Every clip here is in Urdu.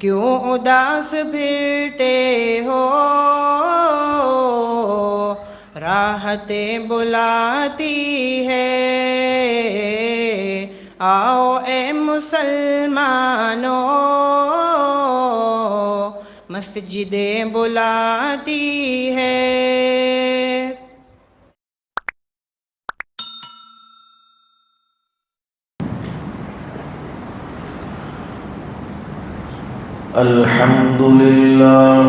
کیوں اداس پھرتے ہو، راحتیں بلاتی ہے، آؤ اے مسلمانوں، مسجدیں بلاتی ہے۔ الحمد للہ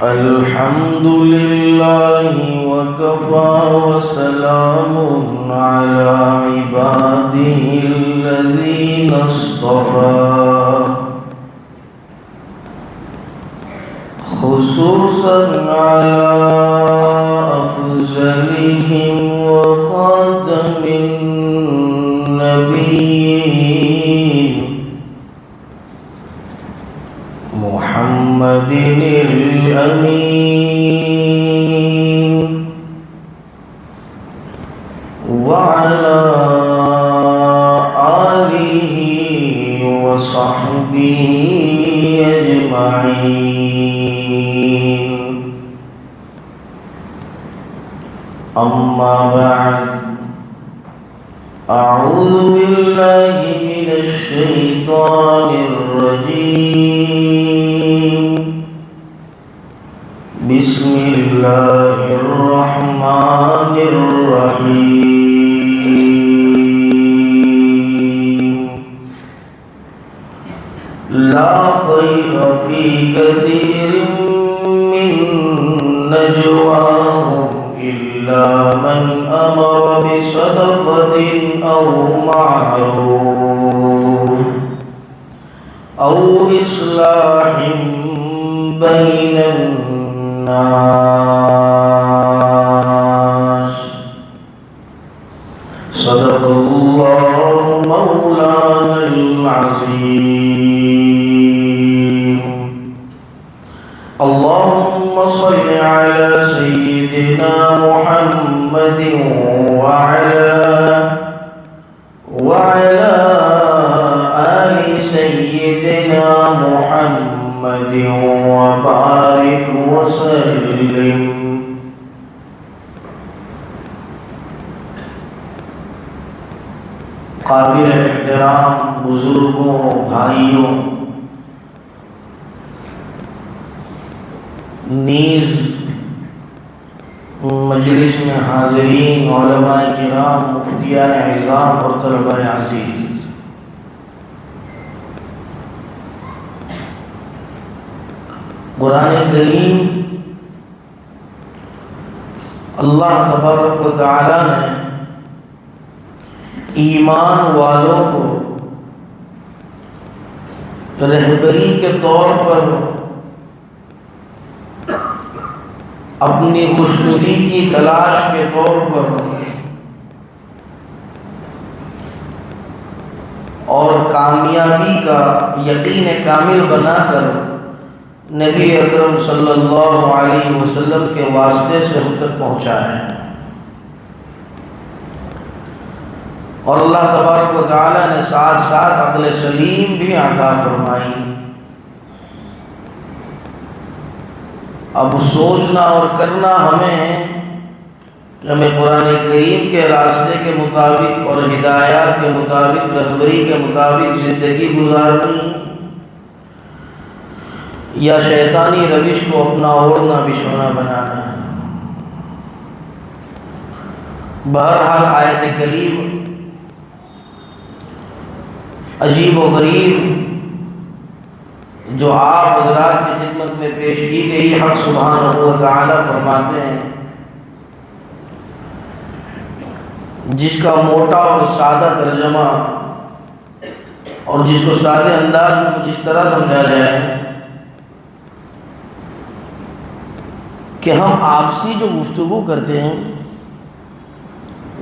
الحمد للہ وکفى وسلام علی عباده الذین اصطفى، خصوصا علی افضلهم وخاتم النبیین محمد الأمين وعلى آله وصحبه أجمعين، أما بعد، أعوذ بالله من الشيطان الرجيم، بسم الله الرحمن الرحيم، لا خير في كثير من نجواهم إلا من أمر بصدقة أو معروف أو إصلاح بين الناس، صدق الله مولانا العظيم۔ اللهم صل على سيدنا محمد وعلى آل سيدنا محمد وبارك وسلم۔ قابل احترام بزرگوں، بھائیوں، نیز مجلس میں حاضرین، علماء کرام، مفتیان اعظام اور طلباء عزیز، قرآن کریم اللہ تبارک و تعالی نے ایمان والوں کو رہبری کے طور پر اپنی خوشنودی کی تلاش کے طور پر اور کامیابی کا یقین کامل بنا کر نبی اکرم صلی اللہ علیہ وسلم کے واسطے سے ہم تک پہنچایا ہے، اور اللہ تبارک و تعالی نے ساتھ ساتھ عقل سلیم بھی عطا فرمائی۔ اب سوچنا اور کرنا ہمیں ہے کہ ہمیں قرآن کریم کے راستے کے مطابق اور ہدایات کے مطابق، رہبری کے مطابق زندگی گزارنی یا شیطانی روش کو اپنا اوڑھنا بچھونا بنانا ہے۔ بہرحال آیت کریم عجیب و غریب جو آپ حضرات کی خدمت میں پیش کی گئی، حق سبحانہ و تعالی فرماتے ہیں، جس کا موٹا اور سادہ ترجمہ اور جس کو سادے انداز میں کچھ اس طرح سمجھا جائے کہ ہم آپسی جو گفتگو کرتے ہیں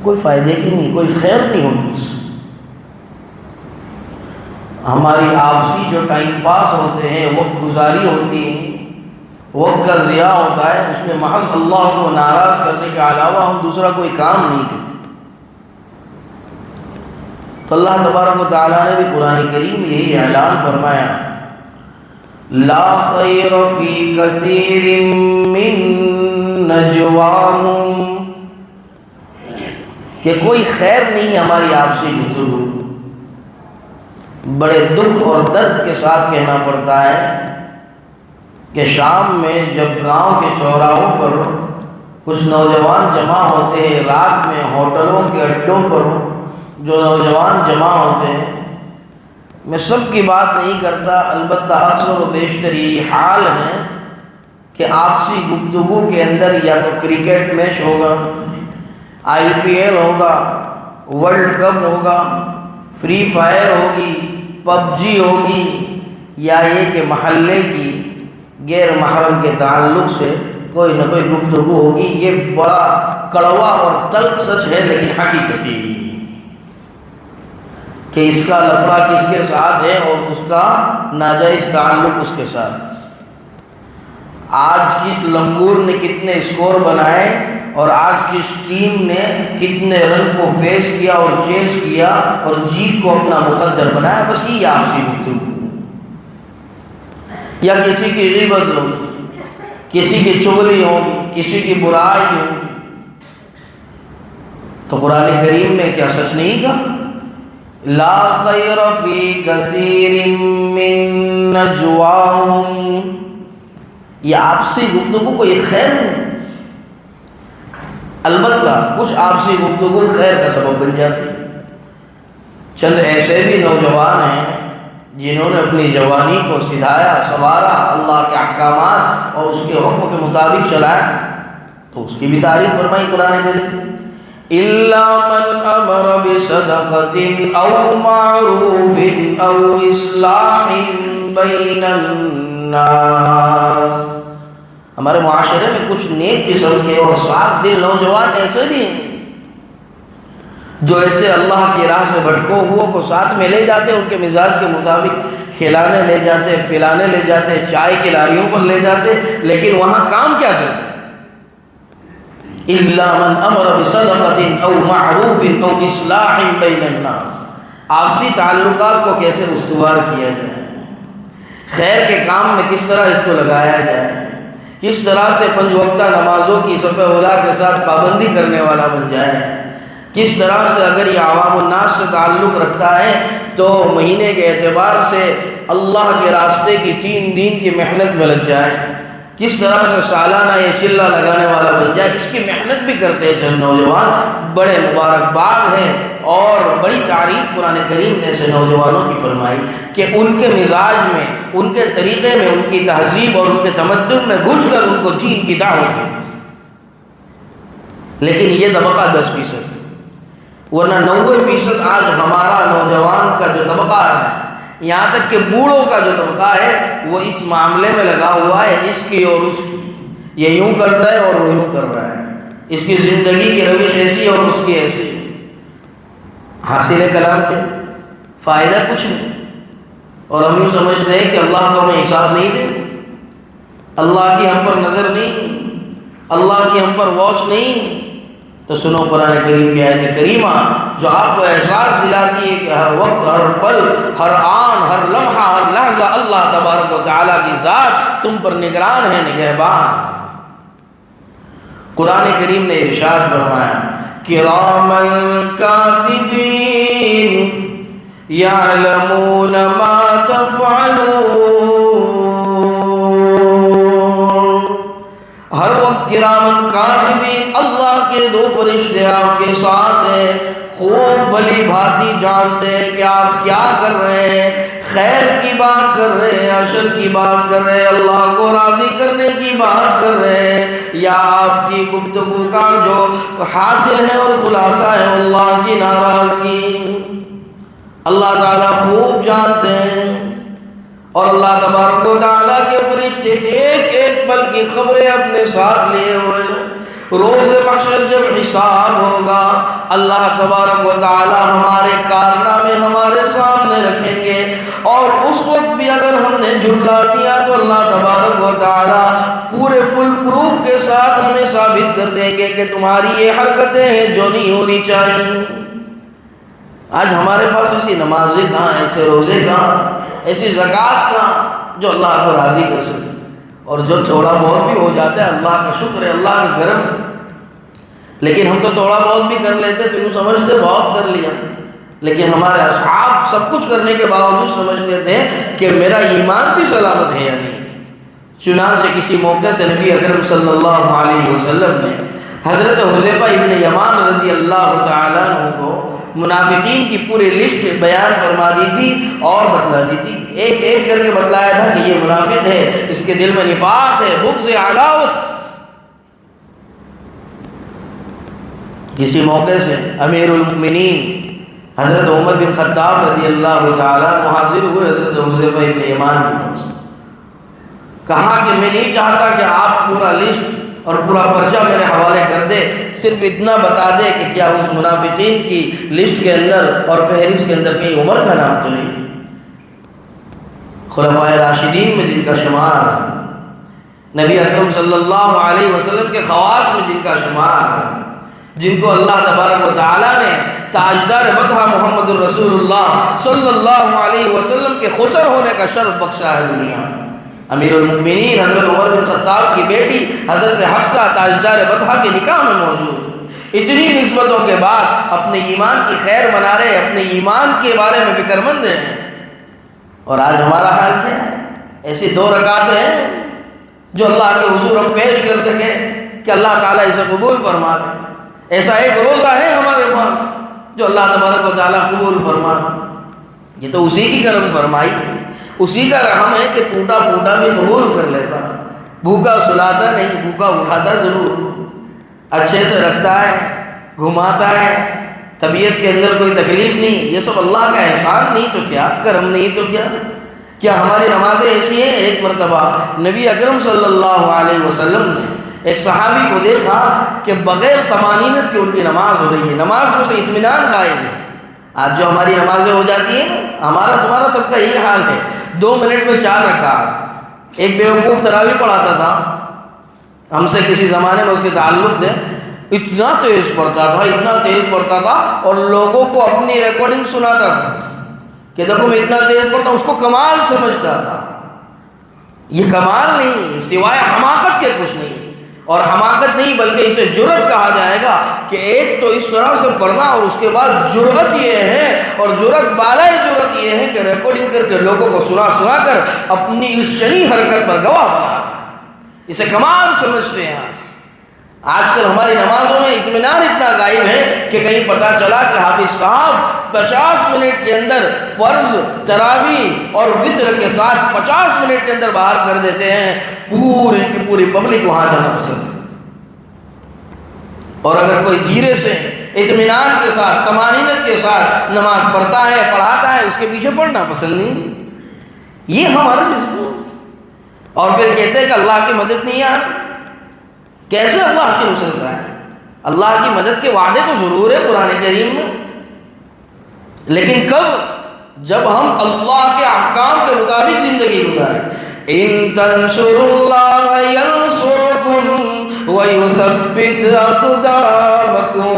کوئی فائدے کی نہیں، کوئی خیر نہیں ہوتی اس سے۔ ہماری آپسی جو ٹائم پاس ہوتے ہیں، وقت گزاری ہوتی ہے، وقت کا ضیاع ہوتا ہے، اس میں محض اللہ کو ناراض کرنے کے علاوہ ہم دوسرا کوئی کام نہیں کرتے۔ تو اللہ تبارک و تعالیٰ نے بھی قرآن کریم میں یہی اعلان فرمایا، لا خیر فی کثیر من نجواہم، کہ کوئی خیر نہیں ہماری آپسی گفتگو۔ بڑے دکھ اور درد کے ساتھ کہنا پڑتا ہے کہ شام میں جب گاؤں کے چوراہوں پر کچھ نوجوان جمع ہوتے ہیں، رات میں ہوٹلوں کے اڈوں پر جو نوجوان جمع ہوتے ہیں، میں سب کی بات نہیں کرتا، البتہ اکثر و بیشتر یہ حال ہے کہ آپسی گفتگو کے اندر یا تو کرکٹ میچ ہوگا، IPL ہوگا، ورلڈ کپ ہوگا، فری فائر ہوگی، PUBG ہوگی، یا یہ کہ محلے کی غیر محرم کے تعلق سے کوئی نہ کوئی گفتگو ہوگی۔ یہ بڑا کڑوا اور تلخ سچ ہے لیکن حقیقت ہی کہ اس کا لفڑا کس کے ساتھ ہے اور اس کا ناجائز تعلق اس کے ساتھ۔ آج کس لنگور نے کتنے اسکور بنائے اور آج کس ٹیم نے کتنے رن کو فیس کیا اور چیز کیا اور جیت کو اپنا مقدر بنایا، بس یہ آپسی گفتگو، یا کسی کی غیبت ہو، کسی کی چغلی ہو، کسی کی برائی ہو۔ تو قرآن کریم نے کیا سچ نہیں کہا؟ لا خیر فی کثیر من نجواہم، یہ آپسی گفتگو کوئی خیر نہیں، البتہ کچھ آپسی گفتگو خیر کا سبب بن جاتی۔ چند ایسے بھی نوجوان ہیں جنہوں نے اپنی جوانی کو سدھایا، سنوارا، اللہ کے احکامات اور اس کے حکم کے مطابق چلایا، تو اس کی بھی تعریف فرمائی قرآن کریم، إِلَّا مَنْ أَمَرَ بِصَدَقَةٍ أَوْ مَعْرُوفٍ أَوْ إِصْلَاحٍ بَيْنَ النَّاسِ۔ ہمارے معاشرے میں کچھ نیک قسم کے اور صاف دل نوجوان ایسے بھی ہیں جو ایسے اللہ کی راہ سے بھٹکو ہوا کو ساتھ میں لے جاتے، ان کے مزاج کے مطابق کھلانے لے جاتے، پلانے لے جاتے، چائے کی لاریوں پر لے جاتے، لیکن وہاں کام کیا کرتے؟ إِلَّا مَنْ أَمَرَ بِصَدَقَةٍ أَوْ مَعْرُوفٍ أَوْ إِصْلَاحٍ بَيْنَ النَّاسِ۔ آپسی تعلقات کو کیسے استوار کیا جائے، خیر کے کام میں کس طرح اس کو لگایا جائے، کس طرح سے 5 وقتہ نمازوں کی صف اولیٰ کے ساتھ پابندی کرنے والا بن جائے، کس طرح سے اگر یہ عوام الناس سے تعلق رکھتا ہے تو مہینے کے اعتبار سے اللہ کے راستے کی 3 دن کی محنت میں لگ جائے، کس طرح سے سالانہ یہ چلہ لگانے والا بن جائے، اس کی محنت بھی کرتے ہیں چند نوجوان۔ بڑے مبارکباد ہیں اور بڑی تعریف قرآن کریم نے ایسے نوجوانوں کی فرمائی کہ ان کے مزاج میں، ان کے طریقے میں، ان کی تہذیب اور ان کے تمدن میں گھس کر ان کو دین کی دعوت دی۔ لیکن یہ طبقہ 10%، ورنہ 90% آج ہمارا نوجوان کا جو طبقہ ہے، یہاں تک کہ بوڑھوں کا جو طبقہ ہے، وہ اس معاملے میں لگا ہوا ہے، اس کی اور اس کی، یہ یوں کرتا ہے اور وہ یوں کر رہا ہے، اس کی زندگی کی روش ایسی اور اس کی ایسی۔ حاصل کلام کے فائدہ کچھ نہیں، اور ہم یوں سمجھتے ہیں کہ اللہ کو ہمیں حساب نہیں دے، اللہ کی ہم پر نظر نہیں، اللہ کی ہم پر واچ نہیں۔ تو سنو قرآن کریم کی آیت کریمہ جو آپ کو احساس دلاتی ہے کہ ہر وقت، ہر پل، ہر آن، ہر لمحہ، ہر لحظہ اللہ تبارک و تعالیٰ کی ذات تم پر نگران ہے، نگہبان۔ قرآن کریم نے ارشاد فرمایا کراما کاتبین یعلمون ما تفعلون، ہر وقت کرامن کاتبین، اللہ کے 2 فرشتے آپ کے ساتھ ہیں، خوب بھلی بھانتی جانتے ہیں کہ آپ کیا کر رہے ہیں، خیر کی بات کر رہے ہیں، عشر کی بات کر رہے ہیں، اللہ کو راضی کرنے کی بات کر رہے ہیں، یا آپ کی گفتگو کا جو حاصل ہے اور خلاصہ ہے اللہ کی ناراضگی۔ اللہ تعالیٰ خوب جانتے ہیں، اور اللہ تبارک و تعالیٰ کے فرشتے ایک ایک پل کی خبریں اپنے ساتھ لیے ہوئے۔ روز محشر جب حساب ہوگا، اللہ تبارک و تعالیٰ ہمارے کارنامے ہمارے سامنے رکھیں گے، اور اس وقت بھی اگر ہم نے جھٹلا دیا تو اللہ تبارک و تعالیٰ پورے فل پروف کے ساتھ ہمیں ثابت کر دیں گے کہ تمہاری یہ حرکتیں ہیں جو نہیں ہونی چاہیے۔ آج ہمارے پاس ایسی نمازیں کہاں، ایسے روزے کہاں، ایسی زکوٰۃ کہاں جو اللہ کو راضی کر سکے. اور جو تھوڑا بہت بھی ہو جاتا ہے اللہ کا شکر ہے، اللہ کا کرم. لیکن ہم تو تھوڑا بہت بھی کر لیتے تو یوں سمجھتے بہت کر لیا. لیکن ہمارے اصحاب سب کچھ کرنے کے باوجود سمجھتے تھے کہ میرا ایمان بھی سلامت ہے یا نہیں. چنانچہ کسی موقع سے نبی اکرم صلی اللہ علیہ وسلم نے حضرت حذیفہ ابن یمان رضی اللہ تعالیٰ عنہ کو منافقین کی پوری لسٹ بیان فرما دی تھی اور بتلا دی تھی. ایک ایک کر کے بتلایا تھا کہ یہ منافق ہے، اس کے دل میں نفاق ہے، بغض، عداوت. کسی موقع سے امیر المؤمنین حضرت عمر بن خطاب رضی اللہ تعالیٰ حاضر ہوئے حضرت حذیفہ ابن یمان کے پاس. کہا کہ میں نہیں چاہتا کہ آپ پورا لسٹ اور پورا پرچہ میرے حوالے کر دے، صرف اتنا بتا دے کہ کیا اس منافقین کی لسٹ کے اندر اور فہرست کے اندر کہیں عمر کا نام تو نہیں. خلفائے راشدین میں جن کا شمار، نبی اکرم صلی اللہ علیہ وسلم کے خواص میں جن کا شمار، جن کو اللہ تبارک و تعالیٰ نے تاجدار مدح محمد الرسول اللہ صلی اللہ علیہ وسلم کے خسر ہونے کا شرف بخشا ہے دنیا. امیر المؤمنین حضرت عمر بن خطاب کی بیٹی حضرت حفصہ تاجدار مدح کے نکاح میں موجود. اتنی نسبتوں کے بعد اپنے ایمان کی خیر منا رہے، اپنے ایمان کے بارے میں فکر مند ہیں. اور آج ہمارا حال کیا ہے؟ ایسی 2 رکعتیں ہیں جو اللہ کے حضور ہم پیش کر سکیں کہ اللہ تعالیٰ اسے قبول فرما لے. ایسا ایک روزہ ہے ہمارے پاس جو اللہ تبارک و تعالیٰ قبول فرما. یہ تو اسی کی کرم فرمائی، اسی کا رحم ہے کہ ٹوٹا پھوٹا بھی قبول کر لیتا، بھوکا سلاتا نہیں، بھوکا اٹھاتا ضرور، اچھے سے رکھتا ہے، گھماتا ہے، طبیعت کے اندر کوئی تکلیف نہیں. یہ سب اللہ کا احسان نہیں تو کیا، کرم نہیں تو کیا. کیا ہماری نمازیں ایسی ہیں؟ ایک مرتبہ نبی اکرم صلی اللہ علیہ وسلم نے ایک صحابی کو دیکھا کہ بغیر طمانینت کے ان کی نماز ہو رہی ہے، نماز میں سے اطمینان غائب ہے. آج جو ہماری نمازیں ہو جاتی ہیں، ہمارا تمہارا سب کا یہی حال ہے، 2 منٹ میں 4 رکعت. ایک بیوقوف تراویح پڑھاتا تھا، ہم سے کسی زمانے میں اس کے تعلق تھے، اتنا تیز پڑھتا تھا، اتنا تیز پڑھتا تھا، اور لوگوں کو اپنی ریکارڈنگ سناتا تھا کہ دیکھو میں اتنا تیز پڑھتا ہوں. اس کو کمال سمجھتا تھا. یہ کمال نہیں، سوائے حماقت کے کچھ نہیں. اور حماقت نہیں بلکہ اسے جرأت کہا جائے گا کہ ایک تو اس طرح سے پڑھنا، اور اس کے بعد جرأت یہ ہے، اور جرأت بالائے جرأت یہ ہے کہ ریکارڈنگ کر کے لوگوں کو سنا کر اپنی اس شنی حرکت پر گواہ بنا. اسے کمال سمجھتے ہیں. آج کل ہماری نمازوں میں اطمینان اتنا غائب ہے کہ کہیں پتہ چلا کہ حافظ صاحب 50 منٹ کے اندر فرض، تراویح اور وتر کے ساتھ 50 منٹ کے اندر باہر کر دیتے ہیں. پوری کی پوری پبلک وہاں جانا پسند ہے. اور اگر کوئی دھیرے سے اطمینان کے ساتھ، طمانینت کے ساتھ نماز پڑھتا ہے، پڑھاتا ہے، اس کے پیچھے پڑھنا پسند نہیں. یہ ہمارا جذبہ. اور پھر کہتے ہیں کہ اللہ کی مدد نہیں آئی. کیسے اللہ کی نصرت ہے؟ اللہ کی مدد کے وعدے تو ضرور ہے قرآن کریم میں، لیکن کب؟ جب ہم اللہ کے احکام کے مطابق زندگی گزاریں. ان تنصروا اللہ ینصرکم ویثبت اقدامکم.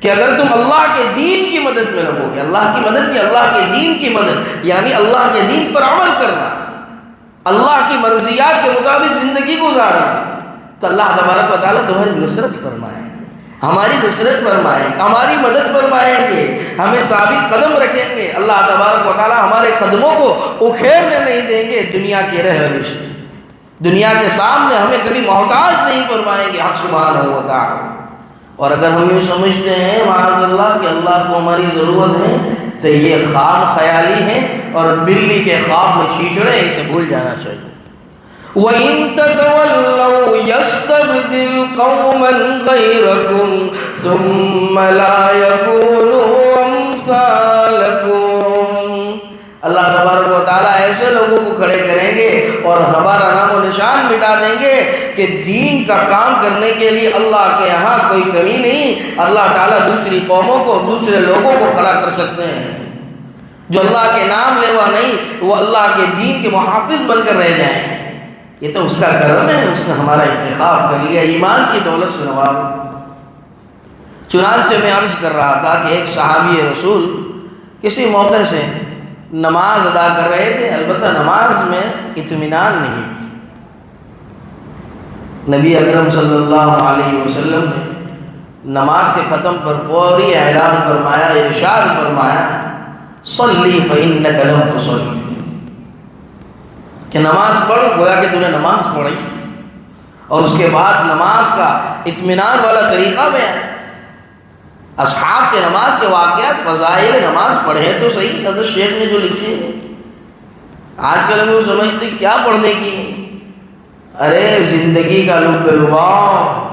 کہ اگر تم اللہ کے دین کی مدد میں لگو گے، اللہ کی مدد نہیں، اللہ کے دین کی مدد، یعنی اللہ کے دین پر عمل کرنا، اللہ کی مرضیات کے مطابق زندگی گزارنا، تو اللہ تبارک و تعالیٰ تمہاری نصرت فرمائے، ہماری نصرت فرمائے، ہماری مدد فرمائیں گے، ہمیں ثابت قدم رکھیں گے. اللہ تبارک و تعالیٰ ہمارے قدموں کو اکھیڑنے نہیں دیں گے دنیا کے رہ روش. دنیا کے سامنے ہمیں کبھی محتاج نہیں فرمائیں گے حق سبحانہ و تعالیٰ. اور اگر ہم یوں سمجھتے ہیں معاذ اللہ کہ اللہ کو ہماری ضرورت ہے تو یہ خام خیالی ہے اور بلی کے خواب میں چھیچڑے، اسے بھول جانا چاہیے. وَإِن تَتَوَلَّوْا يَسْتَبْدِلْ قَوْمًا غَيْرَكُمْ ثُمَّ لَا يَكُونُوا أَمْثَالَكُمْ. اللہ تبارک و تعالیٰ ایسے لوگوں کو کھڑے کریں گے اور ہمارا نام و نشان مٹا دیں گے کہ دین کا کام کرنے کے لیے اللہ کے یہاں کوئی کمی نہیں. اللہ تعالیٰ دوسری قوموں کو، دوسرے لوگوں کو کھڑا کر سکتے ہیں جو اللہ کے نام لیوا نہیں، وہ اللہ کے دین کے محافظ بن کر رہ جائیں. یہ تو اس کا کرم ہے، اس نے ہمارا انتخاب کر لیا، ایمان کی دولت سے نواب. چنانچہ میں عرض کر رہا تھا کہ ایک صحابی رسول کسی موقع سے نماز ادا کر رہے تھے، البتہ نماز میں اطمینان نہیں تھی۔ نبی اکرم صلی اللہ علیہ وسلم نے نماز کے ختم پر فوری اعلان فرمایا، ارشاد فرمایا، صلی فإنک لم تصلی، کہ نماز پڑھ، گویا کہ تو نے نماز پڑھی، اور اس کے بعد نماز کا اطمینان والا طریقہ بیان، اصحاب کے نماز کے واقعات، فضائل نماز پڑھے تو صحیح۔ حضرت شیخ نے جو لکھے، آج کل ہمیں وہ سمجھتے کیا پڑھنے کی، ارے زندگی کا لب لباب،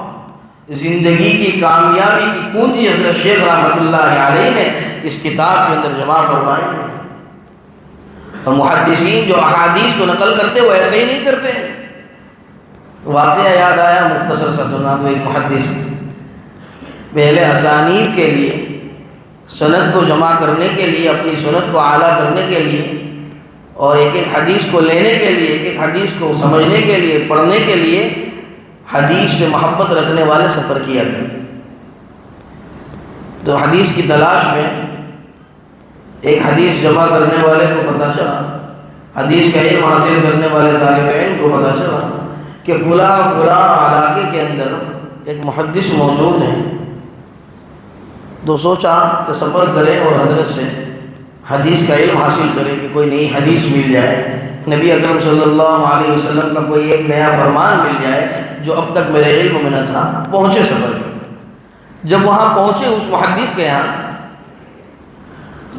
زندگی کی کامیابی کی کنجی حضرت شیخ رحمۃ اللہ علیہ نے اس کتاب کے اندر جمع فرمائی۔ اور محدثین جو احادیث کو نقل کرتے وہ ایسے ہی نہیں کرتے۔ واقعہ یاد آیا، مختصر سا سنا تو ایک محدث پہلے اسانید کے لیے، سند کو جمع کرنے کے لیے، اپنی سند کو اعلیٰ کرنے کے لیے، اور ایک ایک حدیث کو لینے کے لیے، ایک ایک حدیث کو سمجھنے کے لیے، پڑھنے کے لیے حدیث سے محبت رکھنے والے سفر کیا کرتے۔ تو حدیث کی تلاش میں ایک حدیث جمع کرنے والے کو پتہ چلا، حدیث کا علم حاصل کرنے والے طالب علم کو پتہ چلا کہ فلاں علاقے کے اندر ایک محدث موجود ہے۔ تو سوچا کہ سفر کرے اور حضرت سے حدیث کا علم حاصل کرے کہ کوئی نئی حدیث مل جائے، نبی اکرم صلی اللہ علیہ وسلم کا کوئی ایک نیا فرمان مل جائے جو اب تک میرے علم میں نہ تھا۔ پہنچے سفر کے، جب وہاں پہنچے اس محدث کے یہاں،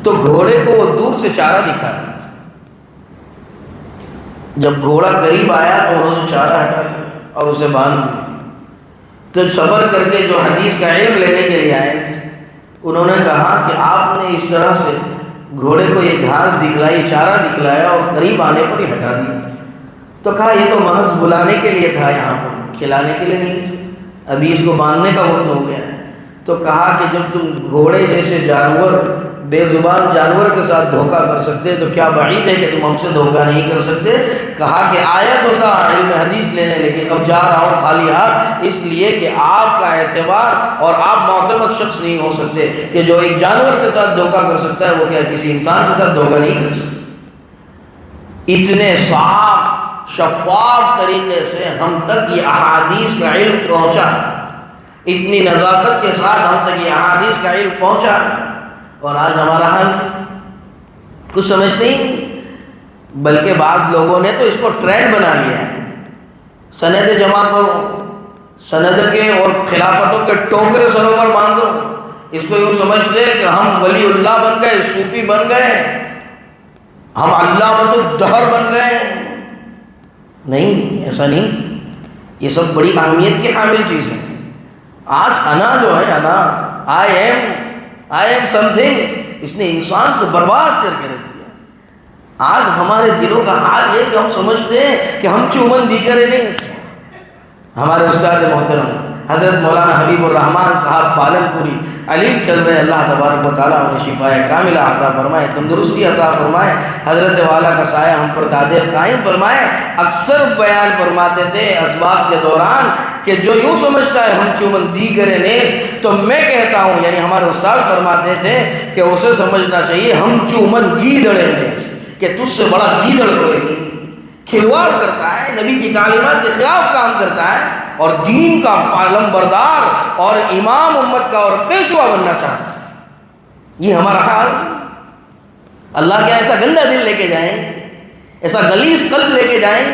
تو گھوڑے کو وہ دور سے چارہ دکھا رہا تھا۔ جب گھوڑا قریب آیا تو انہوں نے چارہ ہٹا لیا اور اسے باندھ دیا۔ تو سفر کر کے جو حدیث کا علم لینے کے لیے آئے، انہوں نے کہا کہ آپ نے اس طرح سے گھوڑے کو یہ گھاس دکھلائی، چارہ دکھلایا اور قریب آنے پر ہی ہٹا دیا۔ تو کہا یہ تو محض بلانے کے لیے تھا، یہاں پر کھلانے کے لیے نہیں تھا، ابھی اس کو باندھنے کا وقت ہو گیا ہے۔ تو کہا کہ جب تم گھوڑے جیسے جانور، بے زبان جانور کے ساتھ دھوکہ کر سکتے تو کیا بعید ہے کہ تم ہم سے دھوکہ نہیں کر سکتے۔ کہا کہ آیا تو تھا علم حدیث لینے، لیکن اب جا رہا ہوں خالی ہاتھ، اس لیے کہ آپ کا اعتبار اور آپ معتمد شخص نہیں ہو سکتے کہ جو ایک جانور کے ساتھ دھوکہ کر سکتا ہے وہ کیا کسی انسان کے ساتھ دھوکہ نہیں کر سکتا۔ اتنے صاف شفاف طریقے سے ہم تک یہ احادیث کا علم پہنچا، اتنی نزاکت کے ساتھ ہم تک یہ احادیث کا علم پہنچا، اور آج ہمارا حال کچھ سمجھ نہیں، بلکہ بعض لوگوں نے تو اس کو ٹرینڈ بنا لیا ہے۔ سند جمع کرو، سند کے اور خلافتوں کے ٹوکرے سروں پر باندھو، اس کو یوں سمجھ لے کہ ہم ولی اللہ بن گئے، صوفی بن گئے، ہم علامۃ الدہر بن گئے۔ نہیں، ایسا نہیں، یہ سب بڑی اہمیت کی حامل چیز ہے۔ آج انا جو ہے، انا آئی ایم سم تھنگ، اس نے انسان کو برباد کر کے رکھ دیا۔ آج ہمارے دلوں کا حال یہ کہ ہم سمجھتے ہیں کہ ہم چومن دیگر نہیں۔ ہمارے استاد محترم حضرت مولانا حبیب الرحمان صاحب پالن پوری علیل چل رہے، اللہ تبارک و تعالیٰ انہیں شفا کاملہ عطا فرمائے، تندرستی عطا فرمائے، حضرت والا کا سایہ ہم پر دائم قائم فرمائے۔ اکثر بیان فرماتے تھے اسباق کے دوران کہ جو یوں سمجھتا ہے ہم چومن دیگر نیز، تو میں کہتا ہوں، یعنی ہمارے استاد فرماتے تھے کہ اسے سمجھنا چاہیے ہم چومن گیدڑے نیز، کہ تجھ سے بڑا گیدڑ کوئی نہیں۔ کھلواڑ کرتا ہے، نبی کی تعلیمات کے خلاف کام کرتا ہے، اور دین کا علم بردار اور امام امت کا اور پیشوا بننا چاہتا ہے۔ یہ ہمارا حال۔ اللہ کیا ایسا گندا دل لے کے جائیں، ایسا غلیظ قلب لے کے جائیں،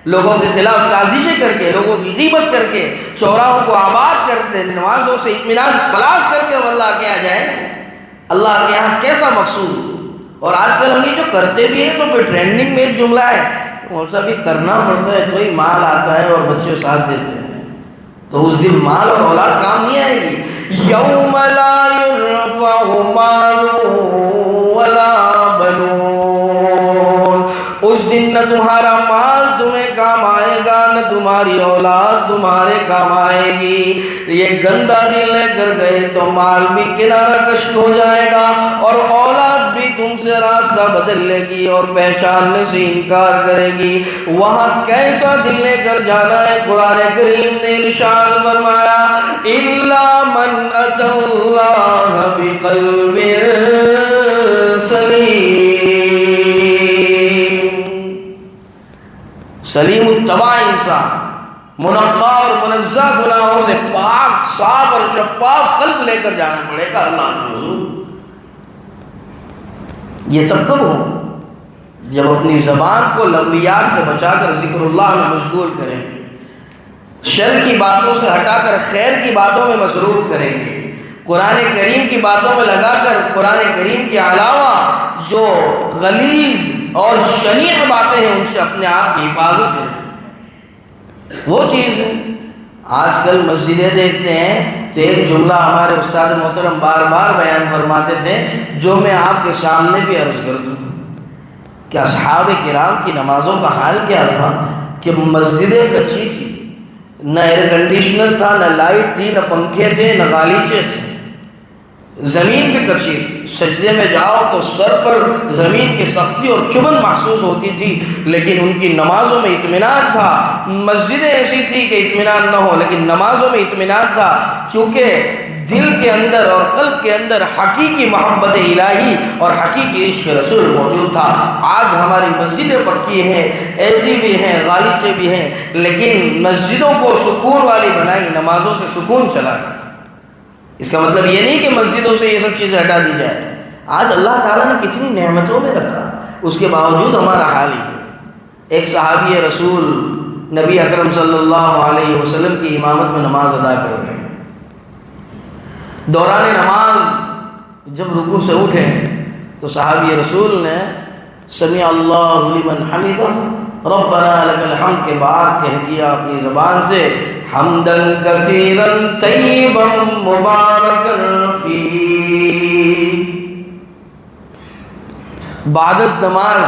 لوگوں کے خلاف سازشیں کر کے، لوگوں کی غیبت کر کے، چوراہوں کو آباد کرتے، نمازوں سے اطمینان خلاص کر کے ہم اللہ کے یہاں جائیں۔ اللہ کے یہاں کیسا مقصود؟ اور آج کل ہم یہ جو کرتے بھی ہیں تو پھر ٹرینڈنگ میں ایک جملہ ہے، ایسا بھی کرنا پڑتا ہے تو ہی مال آتا ہے اور بچے ساتھ دیتے ہیں، تو اس دن مال اور اولاد کام نہیں آئے گی۔ یوم لا ينفع مال ولا بنون، اس دن نہ تمہارا مال تمہیں کام آئے گا، نہ تمہاری اولاد تمہارے کام آئے گی۔ یہ گندا دل لے کر گئے تو مال بھی کنارہ کش ہو جائے گا اور اولاد بھی بھی تم سے راستہ بدل لے گی اور پہچاننے سے انکار کرے گی، وہاں کیسا دل لے کر جانا ہے؟ قرآن کریم نے ارشاد فرمایا اِلَّا مَنْ أَتَى اللَّهَ بِقَلْبٍ سلیم الطبع انسان، منقع اور منزہ گناہوں سے پاک صاف اور شفاف قلب لے کر جانا پڑے گا اللہ کے حضور۔ یہ سب کب ہوگا؟ جب اپنی زبان کو لغویات سے بچا کر ذکر اللہ میں مشغول کریں گے، شر کی باتوں سے ہٹا کر خیر کی باتوں میں مصروف کریں گے، قرآن کریم کی باتوں میں لگا کر قرآن کریم کے علاوہ جو غلیظ اور شنیع باتیں ہیں ان سے اپنے آپ کی حفاظت کریں۔ وہ چیز ہے آج کل مسجدیں دیکھتے ہیں تو ایک جملہ ہمارے استاد محترم بار بار بیان فرماتے تھے جو میں آپ کے سامنے بھی عرض کر دوں کہ اصحاب کرام کی نمازوں کا حال کیا تھا کہ مسجدیں کچی تھی، نہ ایئر کنڈیشنر تھا، نہ لائٹ تھی، نہ پنکھے تھے، نہ غالیچے تھے، زمین بھی کچی، سجدے میں جاؤ تو سر پر زمین کی سختی اور چبھن محسوس ہوتی تھی، لیکن ان کی نمازوں میں اطمینان تھا۔ مسجدیں ایسی تھی کہ اطمینان نہ ہو لیکن نمازوں میں اطمینان تھا، چونکہ دل کے اندر اور قلب کے اندر حقیقی محبت الہی اور حقیقی عشق رسول موجود تھا۔ آج ہماری مسجدیں پکی ہیں، ایسی بھی ہیں، غالیچے بھی ہیں، لیکن مسجدوں کو سکون والی بنائی، نمازوں سے سکون چلا گیا۔ اس کا مطلب یہ نہیں کہ مسجدوں سے یہ سب چیزیں ہٹا دی جائے۔ آج اللہ تعالیٰ نے کتنی نعمتوں میں رکھا، اس کے باوجود ہمارا حال ہی ہے۔ ایک صحابی رسول نبی اکرم صلی اللہ علیہ وسلم کی امامت میں نماز ادا کر رہے ہیں، دوران نماز جب رکوع سے اٹھے تو صحابی رسول نے سمع اللہ لمن حمدہ ربنا لک الحمد کے بعد کہہ دیا اپنی زبان سے حمدن کثیرا طیبا مبارکا فیہ۔ بعد از نماز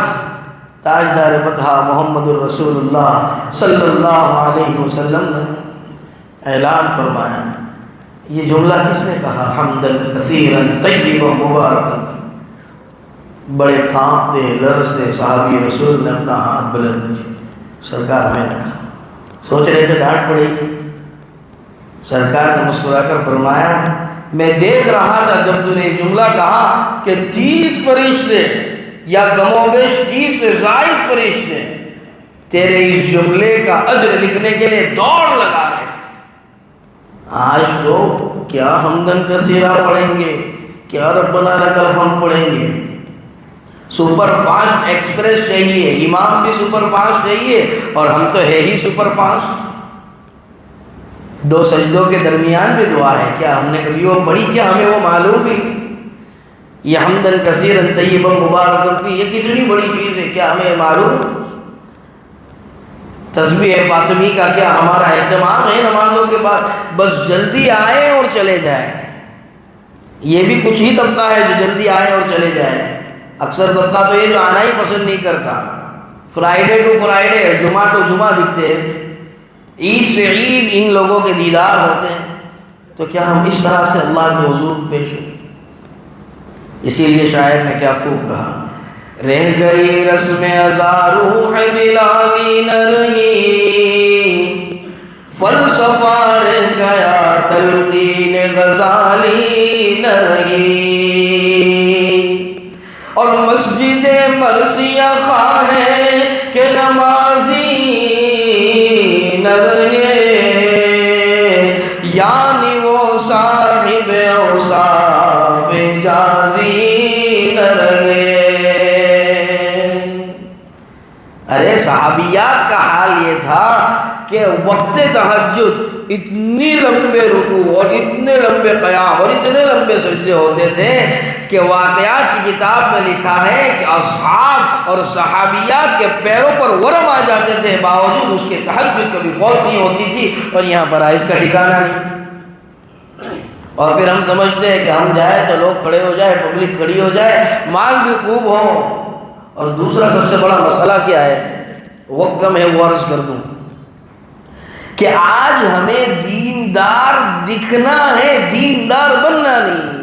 تاجدار بطحہ محمد الرسول اللہ صلی اللہ علیہ وسلم نے اعلان فرمایا، یہ جملہ کس نے کہا؟ حمدن کثیرا طیبا مبارکا فیہ۔ بڑے کانپتے لرزتے صحابی رسول نے اپنا ہاتھ بلند کیا، سرکار میں نے کہا، سوچ رہے تھے ڈانٹ پڑے گی، سرکار نے مسکرا کر فرمایا میں دیکھ رہا تھا جب تو نے جملہ کہا کہ 30 فرشتے یا کم و بیش 30 سے زائد فرشتے تیرے اس جملے کا اجر لکھنے کے لیے دوڑ لگا رہے تھے۔ آج تو کیا حمدن کثیرا پڑھیں گے، کیا ربنا لک الحمد پڑھیں گے، سپر فاسٹ ایکسپریس چاہیے، امام بھی سپر فاسٹ چاہیے اور ہم تو ہے ہی سپر فاسٹ۔ 2 سجدوں کے درمیان بھی دعا ہے، کیا ہم نے کبھی وہ پڑھی؟ کیا ہمیں وہ معلوم بھی؟ یہ حمدن کثیرا طیبا مبارکا فیہ یہ کتنی بڑی چیز ہے، کیا ہمیں معلوم؟ تسبیح فاطمی کا کیا ہمارا اہتمام ہے نمازوں کے بعد؟ بس جلدی آئے اور چلے جائیں۔ یہ بھی کچھ ہی طبقہ ہے جو جلدی آئے اور چلے جائے، اکثر طبقہ تو یہ جو آنا ہی پسند نہیں کرتا، فرائیڈے ٹو فرائیڈے، جمعہ ٹو جمعہ دکھتے، عید سے عید ان لوگوں کے دیدار ہوتے ہیں۔ تو کیا ہم اس طرح سے اللہ کے حضور پیش ہیں؟ اسی لیے شاعر نے کیا خوب کہا، رہ گئی رسم ازا روح بلالی نہ رہی، فلسفہ رہ گیا تلقین غزالی نہ رہی، اور مسجد مرثیہ خواہیں کہ نمازی نہ رہے، یعنی وہ صاحب اوصاف جازی نہ رہے۔ ارے صحابیات کا حال یہ تھا کہ وقت تہجد اتنی لمبے رکوع اور اتنے لمبے قیام اور اتنے لمبے سجدے ہوتے تھے کہ واقعات کی کتاب میں لکھا ہے کہ اصحاب اور صحابیات کے پیروں پر ورم آ جاتے تھے، باوجود اس کے تہجد کبھی فوت نہیں ہوتی تھی، اور یہاں فرائض کا ٹھکانہ نہیں۔ اور پھر ہم سمجھتے ہیں کہ ہم جائیں تو لوگ کھڑے ہو جائے، پبلک کھڑی ہو جائے، مال بھی خوب ہو، اور دوسرا سب سے بڑا مسئلہ کیا ہے، وقت کم ہے وہ عرض کر دوں کہ آج ہمیں دیندار دکھنا ہے، دیندار بننا نہیں۔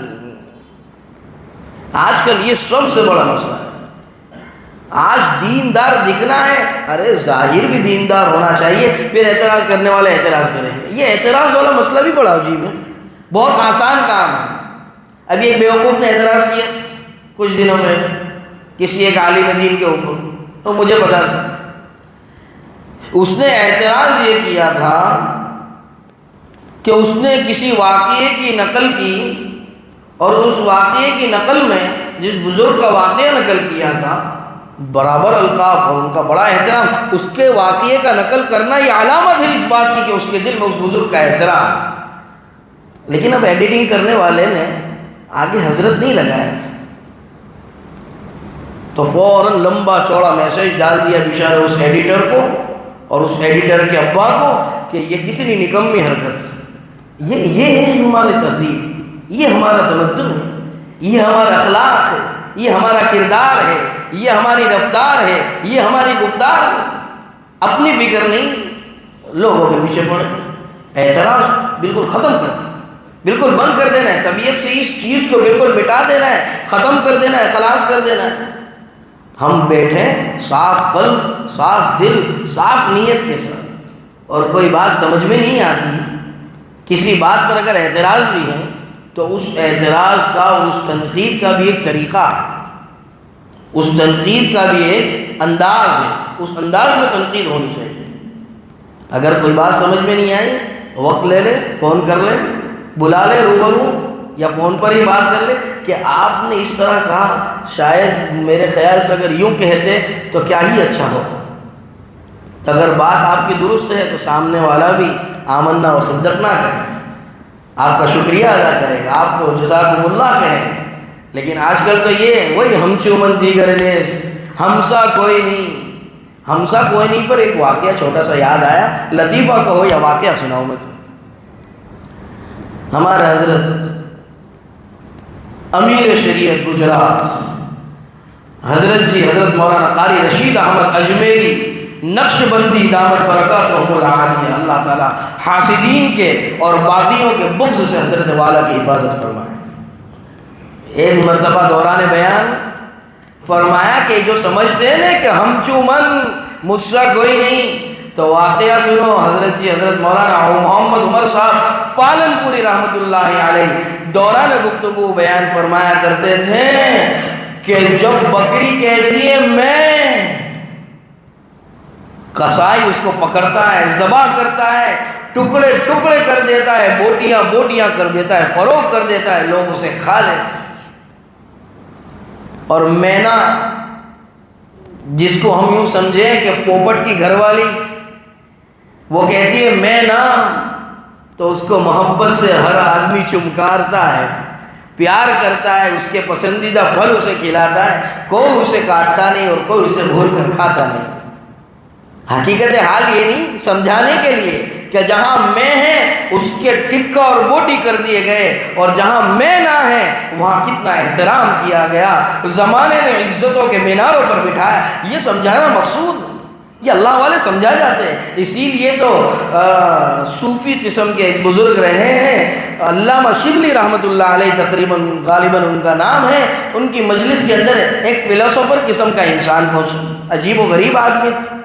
آج کل یہ سب سے بڑا مسئلہ ہے. آج دیندار دکھنا ہے، ارے ظاہر بھی دیندار ہونا چاہیے، پھر اعتراض کرنے والے اعتراض کریں گے. یہ اعتراض والا مسئلہ بھی بڑا عجیب ہے، بہت آسان کام ہے. ابھی ایک بیوقوف نے اعتراض کیا کچھ دنوں میں کسی ایک عالم دین کے اوپر، تو مجھے پتا اس نے اعتراض یہ کیا تھا کہ اس نے کسی واقعے کی نقل کی، اور اس واقعے کی نقل میں جس بزرگ کا واقعہ نقل کیا تھا برابر القاب اور ان کا بڑا احترام، اس کے واقعے کا نقل کرنا یہ علامت ہے اس بات کی کہ اس کے دل میں اس بزرگ کا احترام ہے. لیکن اب ایڈیٹنگ کرنے والے نے آگے حضرت نہیں لگایا تو فوراً لمبا چوڑا میسج ڈال دیا بیچارے اس ایڈیٹر کو اور اس ایڈیٹر کے ابا کو کہ یہ کتنی نکمی حرکت، یہ ہے ہماری تہذیب، یہ ہمارا تمدن ہے، یہ ہمارا اخلاق ہے، یہ ہمارا کردار ہے، یہ ہماری رفتار ہے، یہ ہماری گفتار ہے. اپنی فکر نہیں، لوگوں کے پیچھے پڑے. اعتراض بالکل ختم کر دیں، بالکل بند کر دینا ہے، طبیعت سے اس چیز کو بالکل مٹا دینا ہے، ختم کر دینا ہے، خلاص کر دینا ہے. ہم بیٹھے صاف قلب، صاف دل، صاف نیت کے ساتھ، اور کوئی بات سمجھ میں نہیں آتی، کسی بات پر اگر اعتراض بھی ہے تو اس اعتراض کا اور اس تنقید کا بھی ایک طریقہ ہے، اس تنقید کا بھی ایک انداز ہے، اس انداز میں تنقید ہونی چاہیے. اگر کوئی بات سمجھ میں نہیں آئی وقت لے لے، فون کر لے، بلا لے روبرو، یا فون پر ہی بات کر لے کہ آپ نے اس طرح کہا، شاید میرے خیال سے اگر یوں کہتے تو کیا ہی اچھا ہوتا. اگر بات آپ کی درست ہے تو سامنے والا بھی آمنا و صدقنا کہے، آپ کا شکریہ ادا کرے گا، آپ کو جزاکم اللہ کہے گا. لیکن آج کل تو یہ وہی ہم چومن دیگر نیز، ہمسا کوئی نہیں پر ایک واقعہ چھوٹا سا یاد آیا، لطیفہ کہو یا واقعہ سناؤ میں تمہیں. ہمارے حضرت امیر شریعت گجرات حضرت مولانا قاری رشید احمد اجمیری نقش بندی دامت برکاتہم العالیہ، اللہ تعالی حاسدین کے اور باغیوں کے بغض سے حضرت والا کی حفاظت فرمائے. ایک مرتبہ دوران بیان فرمایا کہ جو سمجھتے ہیں نا کہ ہم چومن مجھ سے کوئی نہیں، تو واقعہ سنو. حضرت مولانا محمد عمر صاحب پالن پوری رحمت اللہ علیہ دوران گفتگو بیان فرمایا کرتے تھے کہ جب بکری کہتی ہے میں، قصائی اس کو پکڑتا ہے، ذبح کرتا ہے، ٹکڑے ٹکڑے کر دیتا ہے، بوٹیاں بوٹیاں کر دیتا ہے، فروخت کر دیتا ہے، لوگ اسے کھا لیتے. اور مینا جس کو ہم یوں سمجھیں کہ پوپٹ کی گھر والی، وہ کہتی ہے میں نا، تو اس کو محبت سے ہر آدمی چمکارتا ہے، پیار کرتا ہے، اس کے پسندیدہ پھل اسے کھلاتا ہے، کوئی اسے کاٹتا نہیں اور کوئی اسے بھول کر کھاتا نہیں. حقیقت حال یہ نہیں، سمجھانے کے لیے کہ جہاں میں ہے اس کے ٹکا اور بوٹی کر دیے گئے، اور جہاں میں نہ ہے وہاں کتنا احترام کیا گیا، زمانے نے عزتوں کے میناروں پر بٹھایا. یہ سمجھانا مقصود ہے، یہ اللہ والے سمجھا جاتے ہیں. اسی لیے تو صوفی قسم کے ایک بزرگ رہے ہیں علامہ شبلی رحمۃ اللہ علیہ، تقریباً غالباً ان کا نام ہے. ان کی مجلس کے اندر ایک فلسفر قسم کا انسان پہنچا، عجیب و غریب آدمی تھا.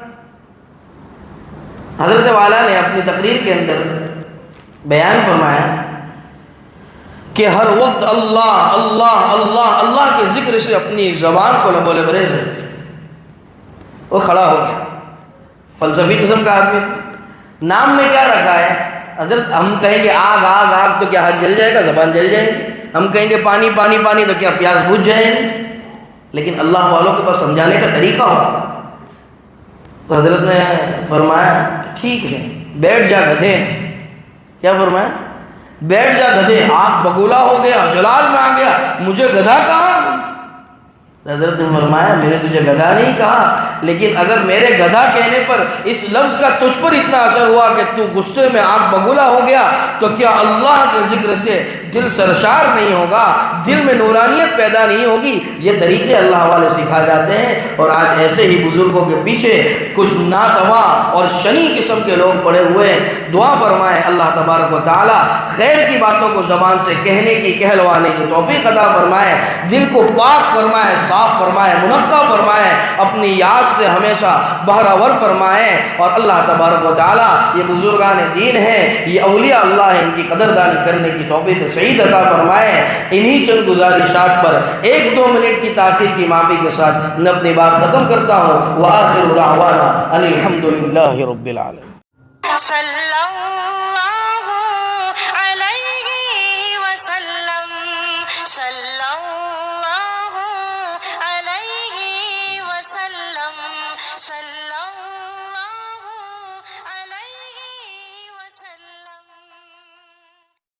حضرت والا نے اپنی تقریر کے اندر بیان فرمایا کہ ہر وقت اللہ اللہ اللہ اللہ کے ذکر سے اپنی زبان کو لب و لبریز رکھے. وہ کھڑا ہو گیا، فلسفی قسم کا آدمی تھا. نام میں کیا رکھا ہے حضرت؟ ہم کہیں گے آگ آگ آگ تو کیا ہاتھ جل جائے گا، زبان جل جائے گی. ہم کہیں گے پانی پانی پانی تو کیا پیاس بجھ جائے گی. لیکن اللہ والوں کے پاس سمجھانے کا طریقہ ہوتا ہے. تو حضرت نے فرمایا کہ ٹھیک ہے بیٹھ جا گدھے. کیا فرمایا؟ بیٹھ جا گدھے. آنکھ بگولا ہو گیا، جلال میں آ گیا، مجھے گدھا کہا. حضرت نے فرمایا میں نے تجھے گدھا نہیں کہا، لیکن اگر میرے گدھا کہنے پر اس لفظ کا تجھ پر اتنا اثر ہوا کہ تو غصے میں آنکھ بگولا ہو گیا، تو کیا اللہ کے ذکر سے دل سرشار نہیں ہوگا، دل میں نورانیت پیدا نہیں ہوگی۔ یہ طریقے اللہ والے سکھا جاتے ہیں، اور آج ایسے ہی بزرگوں کے پیچھے کچھ ناتواں اور شنی قسم کے لوگ پڑے ہوئے ہیں۔ دعا فرمائیں اللہ تبارک و تعالی خیر کی باتوں کو زبان سے کہنے کی، کہلوانے کی توفیق عطا فرمائے، دل کو پاک فرمائے، صاف فرمائے، منقع فرمائے، اپنی یاد سے ہمیشہ بہرور فرمائے۔ اور اللہ تبارک و تعالی یہ بزرگان دین ہیں، یہ اولیاء اللہ ہیں، ان کی قدردانی کرنے کی توفیق سعید عطا فرمائے۔ انہی چند گزارشات پر 1-2 منٹ کی تاخیر کی معافی کے ساتھ میں اپنی بات ختم کرتا ہوں۔ وآخر دعوانا ان الحمد للہ رب العالمین۔ صلی اللہ علیہ وسلم